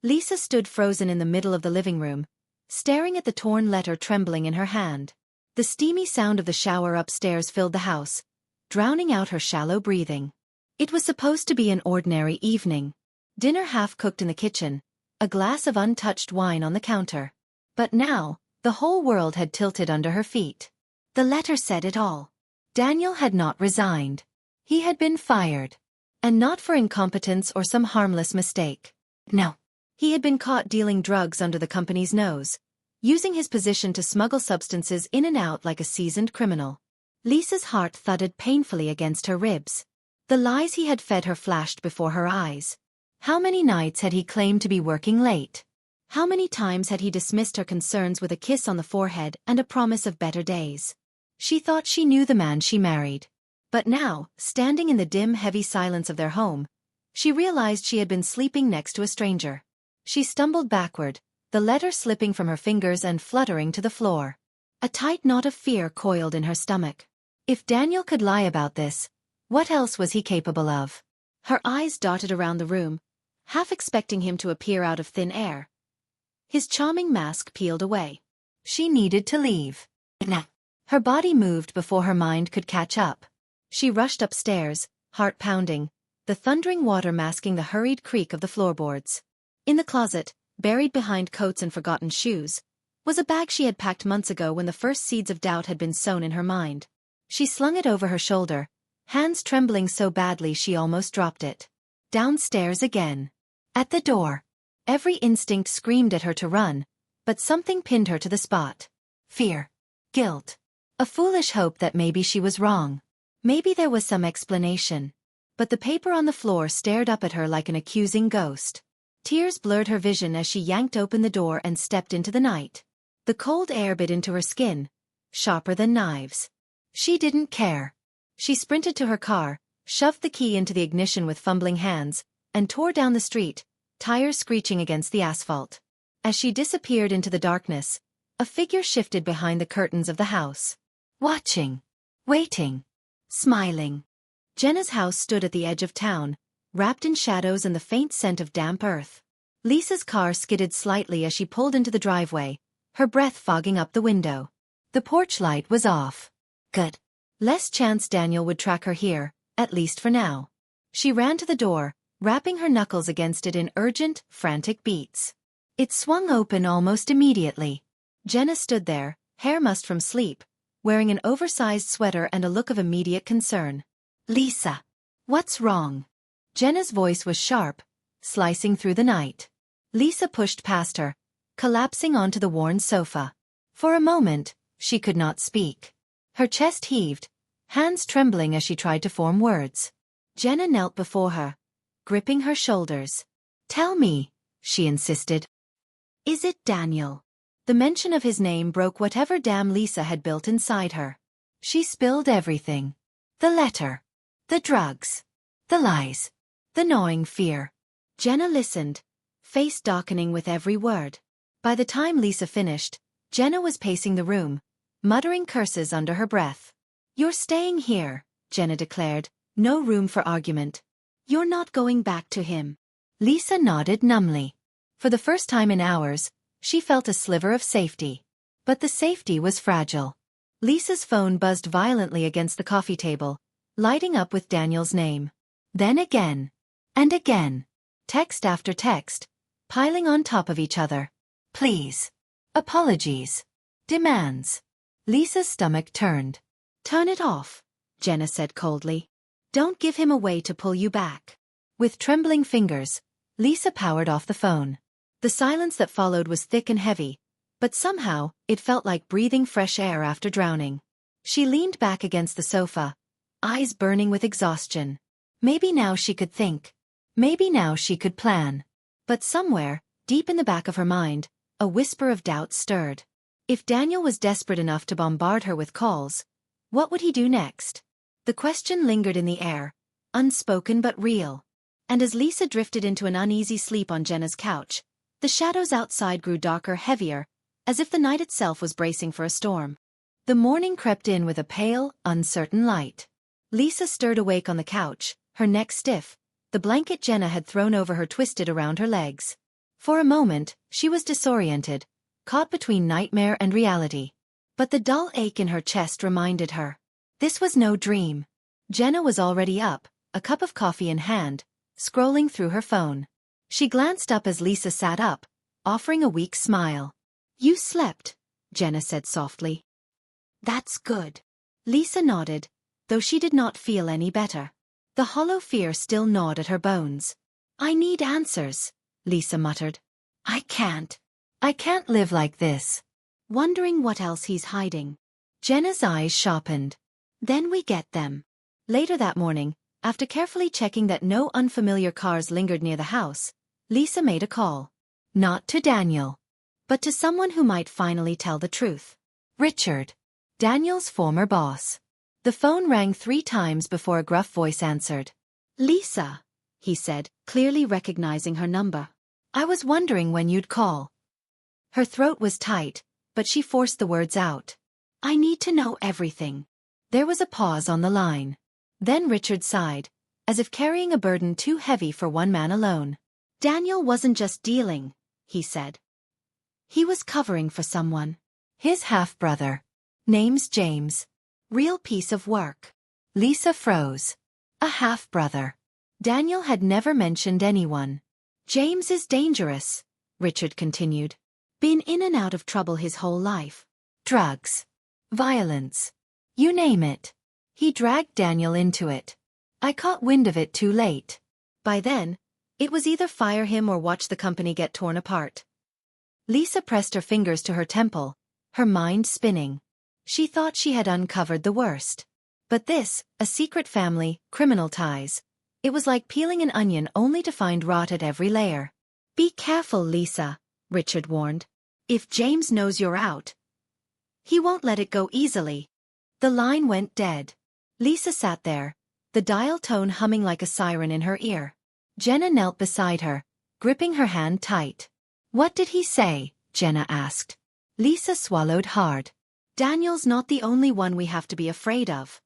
Lisa stood frozen in the middle of the living room, staring at the torn letter trembling in her hand. The steamy sound of the shower upstairs filled the house, drowning out her shallow breathing. It was supposed to be an ordinary evening. Dinner half cooked in the kitchen, a glass of untouched wine on the counter. But now, the whole world had tilted under her feet. The letter said it all. Daniel had not resigned. He had been fired. And not for incompetence or some harmless mistake. No. He had been caught dealing drugs under the company's nose, using his position to smuggle substances in and out like a seasoned criminal. Lisa's heart thudded painfully against her ribs. The lies he had fed her flashed before her eyes. How many nights had he claimed to be working late? How many times had he dismissed her concerns with a kiss on the forehead and a promise of better days? She thought she knew the man she married. But now, standing in the dim, heavy silence of their home, she realized she had been sleeping next to a stranger. She stumbled backward, the letter slipping from her fingers and fluttering to the floor. A tight knot of fear coiled in her stomach. If Daniel could lie about this, what else was he capable of? Her eyes darted around the room, half expecting him to appear out of thin air. His charming mask peeled away. She needed to leave. Nah. Her body moved before her mind could catch up. She rushed upstairs, heart pounding, the thundering water masking the hurried creak of the floorboards. In the closet, buried behind coats and forgotten shoes, was a bag she had packed months ago when the first seeds of doubt had been sown in her mind. She slung it over her shoulder, hands trembling so badly she almost dropped it. Downstairs again. At the door. Every instinct screamed at her to run, but something pinned her to the spot. Fear. Guilt. A foolish hope that maybe she was wrong. Maybe there was some explanation. But the paper on the floor stared up at her like an accusing ghost. Tears blurred her vision as she yanked open the door and stepped into the night. The cold air bit into her skin, sharper than knives. She didn't care. She sprinted to her car, shoved the key into the ignition with fumbling hands, and tore down the street, tires screeching against the asphalt. As she disappeared into the darkness, a figure shifted behind the curtains of the house. Watching. Waiting. Smiling. Jenna's house stood at the edge of town, wrapped in shadows and the faint scent of damp earth. Lisa's car skidded slightly as she pulled into the driveway, her breath fogging up the window. The porch light was off. Good. Less chance Daniel would track her here, at least for now. She ran to the door, rapping her knuckles against it in urgent, frantic beats. It swung open almost immediately. Jenna stood there, hair mussed from sleep, wearing an oversized sweater and a look of immediate concern. Lisa. What's wrong? Jenna's voice was sharp, slicing through the night. Lisa pushed past her, collapsing onto the worn sofa. For a moment, she could not speak. Her chest heaved, hands trembling as she tried to form words. Jenna knelt before her, gripping her shoulders. Tell me, she insisted. Is it Daniel? The mention of his name broke whatever dam Lisa had built inside her. She spilled everything. The letter. The drugs. The lies. The gnawing fear. Jenna listened, face darkening with every word. By the time Lisa finished, Jenna was pacing the room, muttering curses under her breath. You're staying here, Jenna declared, no room for argument. You're not going back to him. Lisa nodded numbly. For the first time in hours, she felt a sliver of safety. But the safety was fragile. Lisa's phone buzzed violently against the coffee table, lighting up with Daniel's name. Then again. And again. Text after text, piling on top of each other. Please. Apologies. Demands. Lisa's stomach turned. Turn it off, Jenna said coldly. Don't give him a way to pull you back. With trembling fingers, Lisa powered off the phone. The silence that followed was thick and heavy, but somehow, it felt like breathing fresh air after drowning. She leaned back against the sofa, eyes burning with exhaustion. Maybe now she could think. Maybe now she could plan. But somewhere, deep in the back of her mind, a whisper of doubt stirred. If Daniel was desperate enough to bombard her with calls, what would he do next? The question lingered in the air, unspoken but real. And as Lisa drifted into an uneasy sleep on Jenna's couch, the shadows outside grew darker, heavier, as if the night itself was bracing for a storm. The morning crept in with a pale, uncertain light. Lisa stirred awake on the couch, her neck stiff, the blanket Jenna had thrown over her twisted around her legs. For a moment, she was disoriented, caught between nightmare and reality. But the dull ache in her chest reminded her. This was no dream. Jenna was already up, a cup of coffee in hand, scrolling through her phone. She glanced up as Lisa sat up, offering a weak smile. "You slept," Jenna said softly. "That's good." Lisa nodded, though she did not feel any better. The hollow fear still gnawed at her bones. "I need answers," Lisa muttered. I can't live like this." Wondering what else he's hiding. Jenna's eyes sharpened. "Then we get them." Later that morning, after carefully checking that no unfamiliar cars lingered near the house, Lisa made a call. Not to Daniel, but to someone who might finally tell the truth. Richard, Daniel's former boss. The phone rang 3 times before a gruff voice answered. "Lisa," he said, clearly recognizing her number. "I was wondering when you'd call." Her throat was tight, but she forced the words out. "I need to know everything." There was a pause on the line. Then Richard sighed, as if carrying a burden too heavy for one man alone. "Daniel wasn't just dealing," he said. "He was covering for someone. His half-brother. Name's James. Real piece of work." Lisa froze. A half-brother. Daniel had never mentioned anyone. "James is dangerous," Richard continued. "Been in and out of trouble his whole life. Drugs. Violence. You name it. He dragged Daniel into it. I caught wind of it too late. By then, it was either fire him or watch the company get torn apart." Lisa pressed her fingers to her temple, her mind spinning. She thought she had uncovered the worst. But this, a secret family, criminal ties. It was like peeling an onion only to find rot at every layer. "Be careful, Lisa," Richard warned. "If James knows you're out, he won't let it go easily." The line went dead. Lisa sat there, the dial tone humming like a siren in her ear. Jenna knelt beside her, gripping her hand tight. "What did he say?" Jenna asked. Lisa swallowed hard. "Daniel's not the only one we have to be afraid of."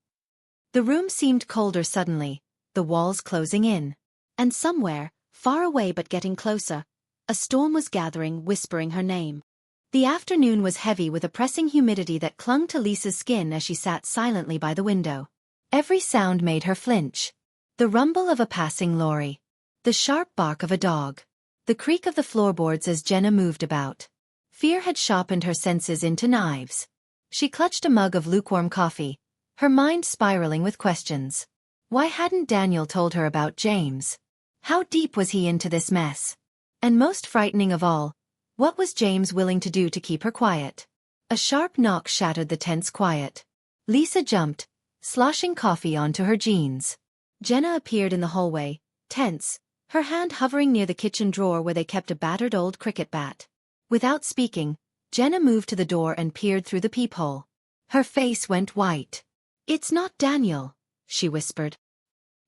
The room seemed colder suddenly, the walls closing in. And somewhere, far away but getting closer, a storm was gathering, whispering her name. The afternoon was heavy with a pressing humidity that clung to Lisa's skin as she sat silently by the window. Every sound made her flinch. The rumble of a passing lorry. The sharp bark of a dog. The creak of the floorboards as Jenna moved about. Fear had sharpened her senses into knives. She clutched a mug of lukewarm coffee, her mind spiraling with questions. Why hadn't Daniel told her about James? How deep was he into this mess? And most frightening of all, what was James willing to do to keep her quiet? A sharp knock shattered the tense quiet. Lisa jumped, sloshing coffee onto her jeans. Jenna appeared in the hallway, tense, her hand hovering near the kitchen drawer where they kept a battered old cricket bat. Without speaking, Jenna moved to the door and peered through the peephole. Her face went white. "It's not Daniel," she whispered.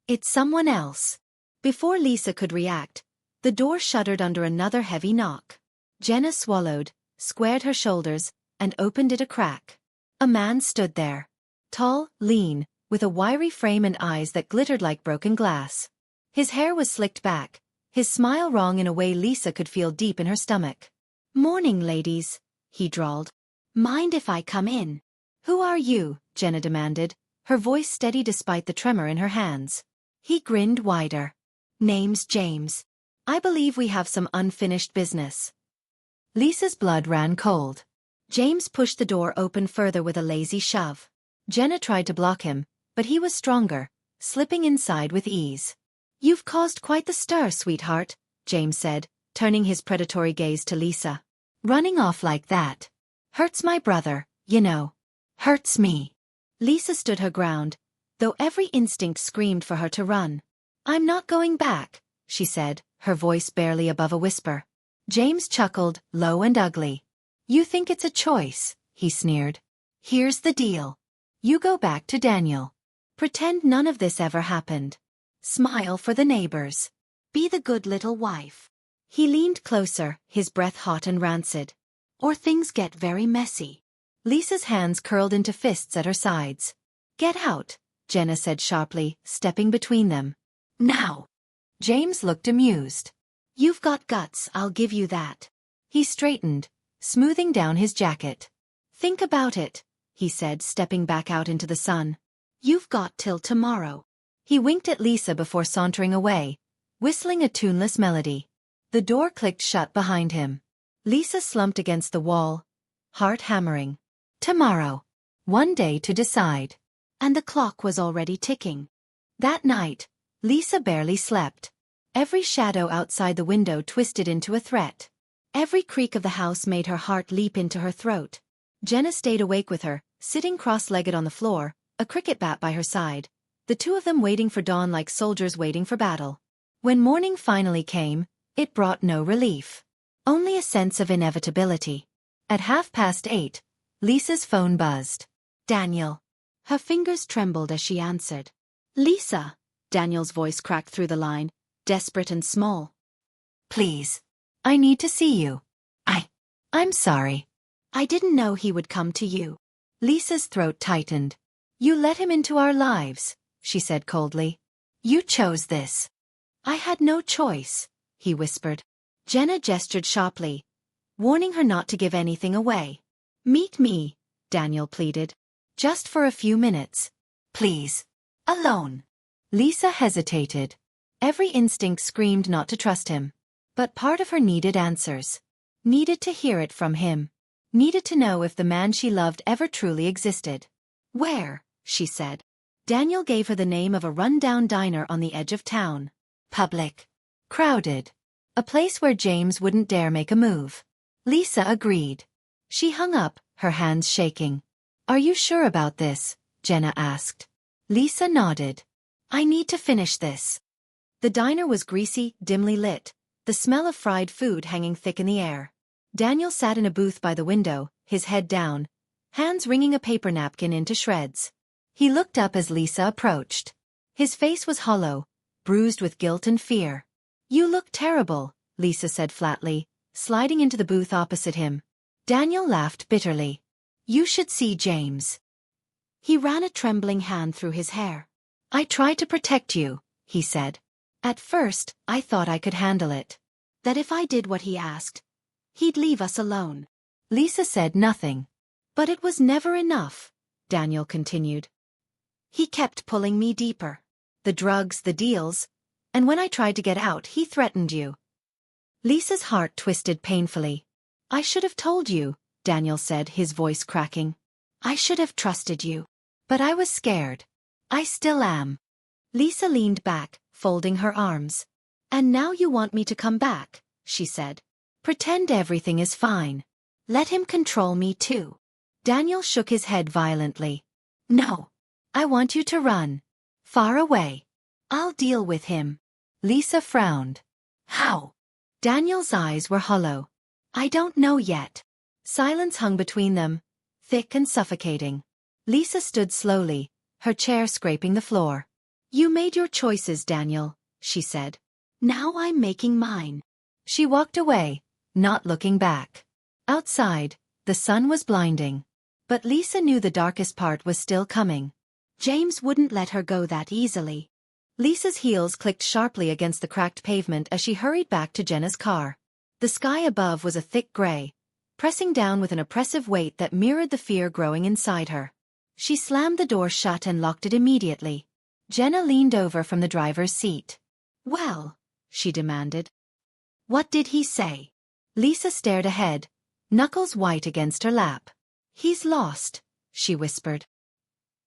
"It's someone else." Before Lisa could react, the door shuddered under another heavy knock. Jenna swallowed, squared her shoulders, and opened it a crack. A man stood there. Tall, lean, with a wiry frame and eyes that glittered like broken glass. His hair was slicked back, his smile wrong in a way Lisa could feel deep in her stomach. "Morning, ladies," he drawled. "Mind if I come in?" "Who are you?" Jenna demanded, her voice steady despite the tremor in her hands. He grinned wider. "Name's James. I believe we have some unfinished business." Lisa's blood ran cold. James pushed the door open further with a lazy shove. Jenna tried to block him, but he was stronger, slipping inside with ease. "You've caused quite the stir, sweetheart," James said, turning his predatory gaze to Lisa. "Running off like that. Hurts my brother, you know. Hurts me." Lisa stood her ground, though every instinct screamed for her to run. "I'm not going back," she said, her voice barely above a whisper. James chuckled, low and ugly. "You think it's a choice," he sneered. "Here's the deal. You go back to Daniel. Pretend none of this ever happened. Smile for the neighbors. Be the good little wife." He leaned closer, his breath hot and rancid. "Or things get very messy." Lisa's hands curled into fists at her sides. "Get out," Jenna said sharply, stepping between them. "Now." James looked amused. You've got guts, I'll give you that. He straightened, smoothing down his jacket. Think about it, he said, stepping back out into the sun. You've got till tomorrow. He winked at Lisa before sauntering away, whistling a tuneless melody. The door clicked shut behind him. Lisa slumped against the wall, heart hammering. Tomorrow. One day to decide. And the clock was already ticking. That night, Lisa barely slept. Every shadow outside the window twisted into a threat. Every creak of the house made her heart leap into her throat. Jenna stayed awake with her, sitting cross-legged on the floor, a cricket bat by her side, the two of them waiting for dawn like soldiers waiting for battle. When morning finally came, it brought no relief. Only a sense of inevitability. At 8:30, Lisa's phone buzzed. Daniel. Her fingers trembled as she answered. Lisa. Daniel's voice cracked through the line, desperate and small. Please. I need to see you. I'm sorry. I didn't know he would come to you. Lisa's throat tightened. You let him into our lives, she said coldly. You chose this. I had no choice, he whispered. Jenna gestured sharply, warning her not to give anything away. Meet me, Daniel pleaded. Just for a few minutes. Please. Alone. Lisa hesitated. Every instinct screamed not to trust him. But part of her needed answers. Needed to hear it from him. Needed to know if the man she loved ever truly existed. Where? She said. Daniel gave her the name of a run-down diner on the edge of town. Public. Crowded. A place where James wouldn't dare make a move. Lisa agreed. She hung up, her hands shaking. Are you sure about this? Jenna asked. Lisa nodded. I need to finish this. The diner was greasy, dimly lit, the smell of fried food hanging thick in the air. Daniel sat in a booth by the window, his head down, hands wringing a paper napkin into shreds. He looked up as Lisa approached. His face was hollow, bruised with guilt and fear. You look terrible, Lisa said flatly, sliding into the booth opposite him. Daniel laughed bitterly. You should see James. He ran a trembling hand through his hair. I tried to protect you, he said. At first, I thought I could handle it. That if I did what he asked, he'd leave us alone. Lisa said nothing. But it was never enough, Daniel continued. He kept pulling me deeper. The drugs, the deals, and when I tried to get out, he threatened you. Lisa's heart twisted painfully. I should have told you, Daniel said, his voice cracking. I should have trusted you. But I was scared. I still am. Lisa leaned back, folding her arms. And now you want me to come back, she said. Pretend everything is fine. Let him control me too. Daniel shook his head violently. No. I want you to run. Far away. I'll deal with him. Lisa frowned. How? Daniel's eyes were hollow. I don't know yet. Silence hung between them, thick and suffocating. Lisa stood slowly, her chair scraping the floor. You made your choices, Daniel, she said. Now I'm making mine. She walked away, not looking back. Outside, the sun was blinding. But Lisa knew the darkest part was still coming. James wouldn't let her go that easily. Lisa's heels clicked sharply against the cracked pavement as she hurried back to Jenna's car. The sky above was a thick gray, pressing down with an oppressive weight that mirrored the fear growing inside her. She slammed the door shut and locked it immediately. Jenna leaned over from the driver's seat. Well, she demanded. What did he say? Lisa stared ahead, knuckles white against her lap. He's lost, she whispered.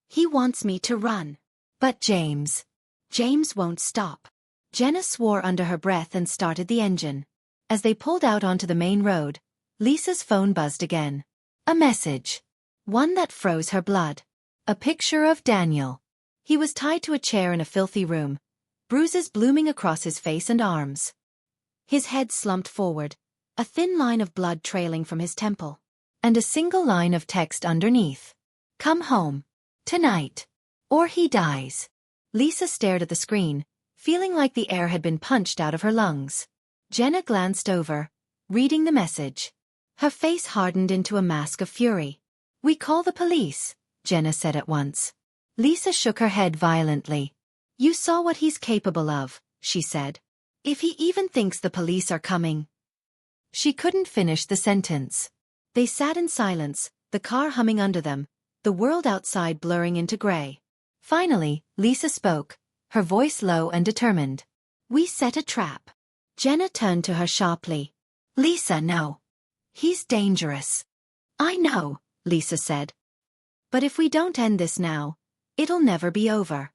He wants me to run. But James won't stop. Jenna swore under her breath and started the engine. As they pulled out onto the main road, Lisa's phone buzzed again. A message. One that froze her blood. A picture of Daniel. He was tied to a chair in a filthy room, bruises blooming across his face and arms. His head slumped forward, a thin line of blood trailing from his temple. And a single line of text underneath. Come home. Tonight. Or he dies. Lisa stared at the screen, feeling like the air had been punched out of her lungs. Jenna glanced over, reading the message. Her face hardened into a mask of fury. We call the police, Jenna said at once. Lisa shook her head violently. You saw what he's capable of, she said. If he even thinks the police are coming. She couldn't finish the sentence. They sat in silence, the car humming under them, the world outside blurring into gray. Finally, Lisa spoke, her voice low and determined. We set a trap. Jenna turned to her sharply. Lisa, no. He's dangerous. I know, Lisa said. But if we don't end this now, it'll never be over.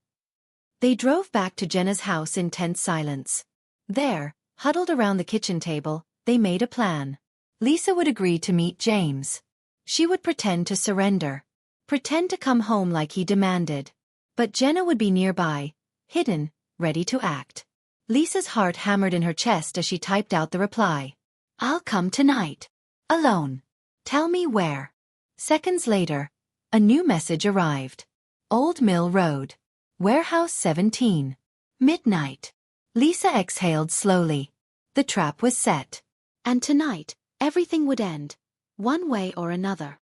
They drove back to Jenna's house in tense silence. There, huddled around the kitchen table, they made a plan. Lisa would agree to meet James. She would pretend to surrender. Pretend to come home like he demanded. But Jenna would be nearby, hidden, ready to act. Lisa's heart hammered in her chest as she typed out the reply. I'll come tonight. Alone. Tell me where. Seconds later, a new message arrived. Old Mill Road. Warehouse 17. Midnight. Lisa exhaled slowly. The trap was set. And tonight, everything would end, one way or another.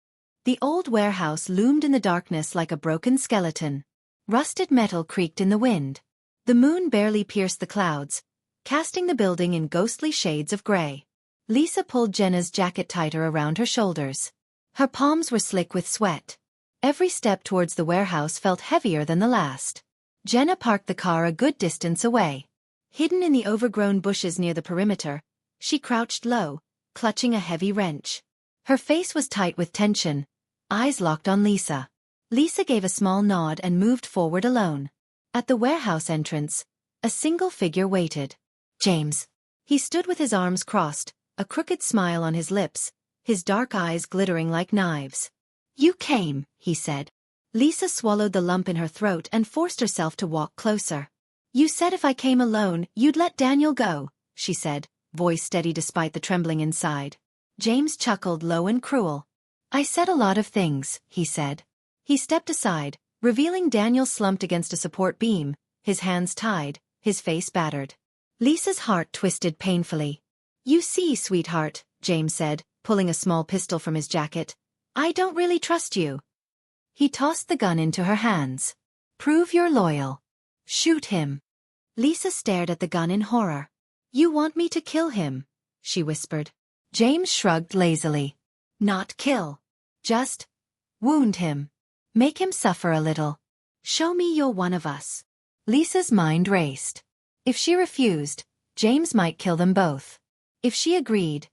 The old warehouse loomed in the darkness like a broken skeleton. Rusted metal creaked in the wind. The moon barely pierced the clouds, casting the building in ghostly shades of gray. Lisa pulled Jenna's jacket tighter around her shoulders. Her palms were slick with sweat. Every step towards the warehouse felt heavier than the last. Jenna parked the car a good distance away. Hidden in the overgrown bushes near the perimeter, she crouched low, clutching a heavy wrench. Her face was tight with tension, eyes locked on Lisa. Lisa gave a small nod and moved forward alone. At the warehouse entrance, a single figure waited. James. He stood with his arms crossed, a crooked smile on his lips, his dark eyes glittering like knives. You came, he said. Lisa swallowed the lump in her throat and forced herself to walk closer. You said if I came alone, you'd let Daniel go, she said, voice steady despite the trembling inside. James chuckled low and cruel. I said a lot of things, he said. He stepped aside, revealing Daniel slumped against a support beam, his hands tied, his face battered. Lisa's heart twisted painfully. You see, sweetheart, James said, pulling a small pistol from his jacket. I don't really trust you. He tossed the gun into her hands. Prove you're loyal. Shoot him. Lisa stared at the gun in horror. You want me to kill him? She whispered. James shrugged lazily. Not kill. Just wound him. Make him suffer a little. Show me you're one of us. Lisa's mind raced. If she refused, James might kill them both. If she agreed,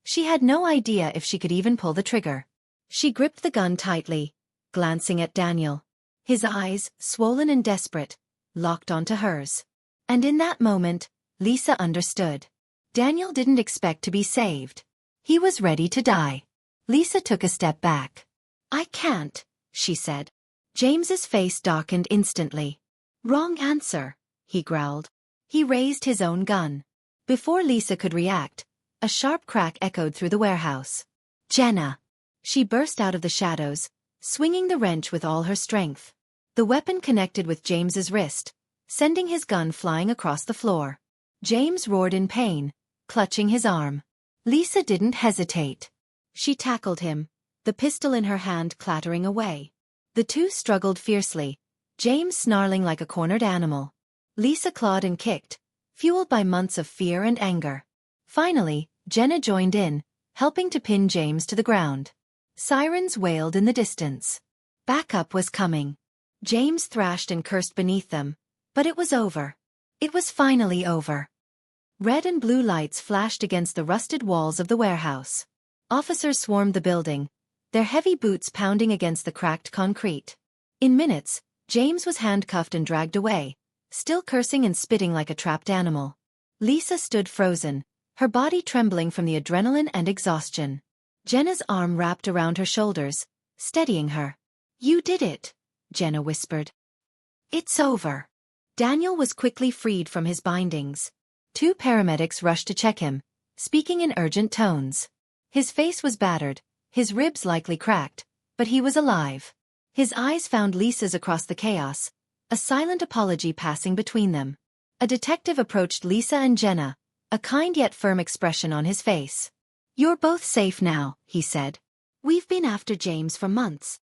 she had no idea if she could even pull the trigger. She gripped the gun tightly, glancing at Daniel. His eyes, swollen and desperate, locked onto hers. And in that moment, Lisa understood. Daniel didn't expect to be saved. He was ready to die. Lisa took a step back. I can't, she said. James's face darkened instantly. Wrong answer, he growled. He raised his own gun. Before Lisa could react, a sharp crack echoed through the warehouse. Jenna! She burst out of the shadows, swinging the wrench with all her strength. The weapon connected with James's wrist, sending his gun flying across the floor. James roared in pain, clutching his arm. Lisa didn't hesitate. She tackled him, the pistol in her hand clattering away. The two struggled fiercely, James snarling like a cornered animal. Lisa clawed and kicked, fueled by months of fear and anger. Finally, Jenna joined in, helping to pin James to the ground. Sirens wailed in the distance. Backup was coming. James thrashed and cursed beneath them, but it was over. It was finally over. Red and blue lights flashed against the rusted walls of the warehouse. Officers swarmed the building, their heavy boots pounding against the cracked concrete. In minutes, James was handcuffed and dragged away, still cursing and spitting like a trapped animal. Lisa stood frozen, her body trembling from the adrenaline and exhaustion. Jenna's arm wrapped around her shoulders, steadying her. You did it, Jenna whispered. It's over. Daniel was quickly freed from his bindings. 2 paramedics rushed to check him, speaking in urgent tones. His face was battered, his ribs likely cracked, but he was alive. His eyes found Lisa's across the chaos, a silent apology passing between them. A detective approached Lisa and Jenna, a kind yet firm expression on his face. You're both safe now, he said. We've been after James for months.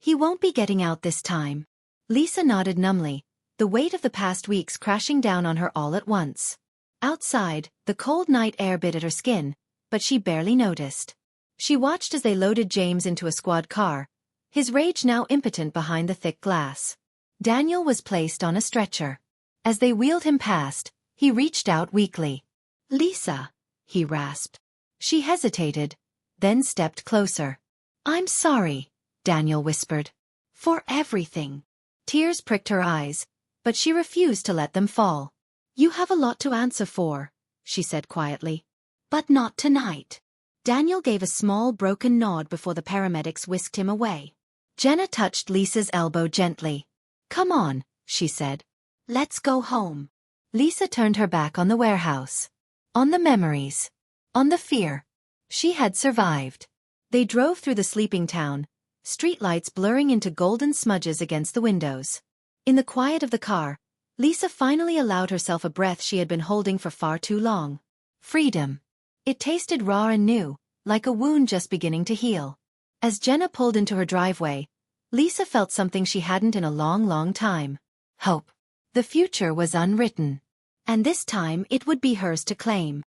He won't be getting out this time. Lisa nodded numbly, the weight of the past weeks crashing down on her all at once. Outside, the cold night air bit at her skin, but she barely noticed. She watched as they loaded James into a squad car, his rage now impotent behind the thick glass. Daniel was placed on a stretcher. As they wheeled him past, he reached out weakly. "Lisa," he rasped. She hesitated, then stepped closer. "I'm sorry," Daniel whispered. "For everything." Tears pricked her eyes, but she refused to let them fall. "You have a lot to answer for," she said quietly. "But not tonight." Daniel gave a small broken nod before the paramedics whisked him away. Jenna touched Lisa's elbow gently. "Come on," she said. "Let's go home." Lisa turned her back on the warehouse. On the memories. On the fear. She had survived. They drove through the sleeping town, streetlights blurring into golden smudges against the windows. In the quiet of the car, Lisa finally allowed herself a breath she had been holding for far too long. Freedom. It tasted raw and new, like a wound just beginning to heal. As Jenna pulled into her driveway, Lisa felt something she hadn't in a long time. Hope. The future was unwritten. And this time it would be hers to claim.